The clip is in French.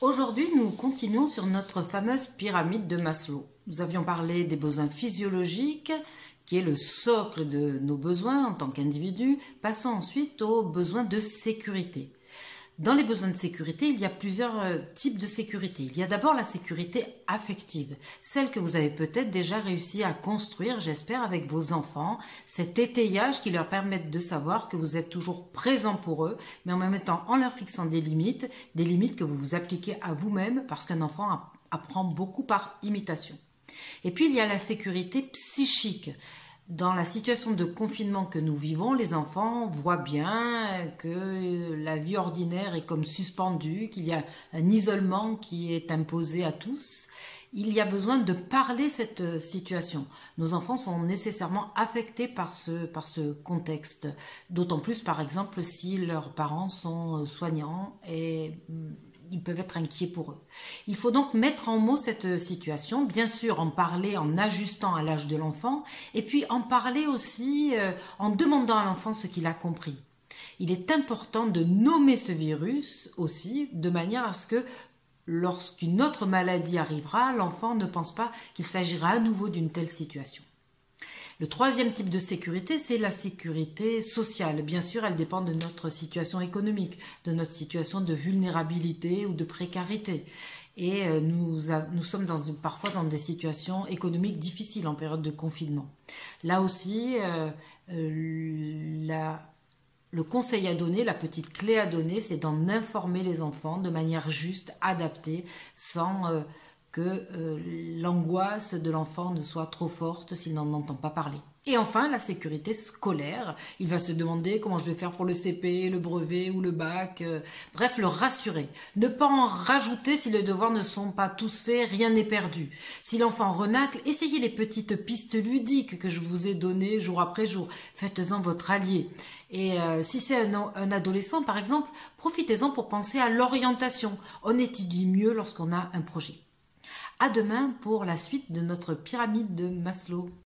Aujourd'hui, nous continuons sur notre fameuse pyramide de Maslow. Nous avions parlé des besoins physiologiques, qui est le socle de nos besoins en tant qu'individu. Passons ensuite aux besoins de sécurité. Dans les besoins de sécurité, il y a plusieurs types de sécurité. Il y a d'abord la sécurité affective, celle que vous avez peut-être déjà réussi à construire, j'espère, avec vos enfants, cet étayage qui leur permet de savoir que vous êtes toujours présent pour eux, mais en même temps en leur fixant des limites que vous vous appliquez à vous-même parce qu'un enfant apprend beaucoup par imitation. Et puis il y a la sécurité psychique. Dans la situation de confinement que nous vivons, les enfants voient bien que la vie ordinaire est comme suspendue, qu'il y a un isolement qui est imposé à tous. Il y a besoin de parler cette situation. Nos enfants sont nécessairement affectés par ce contexte. D'autant plus, par exemple, si leurs parents sont soignants et ils peuvent être inquiets pour eux. Il faut donc mettre en mots cette situation, bien sûr en parler en ajustant à l'âge de l'enfant, et puis en parler aussi en demandant à l'enfant ce qu'il a compris. Il est important de nommer ce virus aussi, de manière à ce que lorsqu'une autre maladie arrivera, l'enfant ne pense pas qu'il s'agira à nouveau d'une telle situation. Le troisième type de sécurité, c'est la sécurité sociale. Bien sûr, elle dépend de notre situation économique, de notre situation de vulnérabilité ou de précarité. Et nous sommes parfois dans des situations économiques difficiles en période de confinement. Là aussi, le conseil à donner, la petite clé à donner, c'est d'en informer les enfants de manière juste, adaptée, sans que l'angoisse de l'enfant ne soit trop forte s'il n'en entend pas parler. Et enfin, la sécurité scolaire. Il va se demander comment je vais faire pour le CP, le brevet ou le bac. Bref, le rassurer. Ne pas en rajouter si les devoirs ne sont pas tous faits, rien n'est perdu. Si l'enfant renacle, essayez les petites pistes ludiques que je vous ai données jour après jour. Faites-en votre allié. Et si c'est un adolescent, par exemple, profitez-en pour penser à l'orientation. On étudie mieux lorsqu'on a un projet. À demain pour la suite de notre pyramide de Maslow.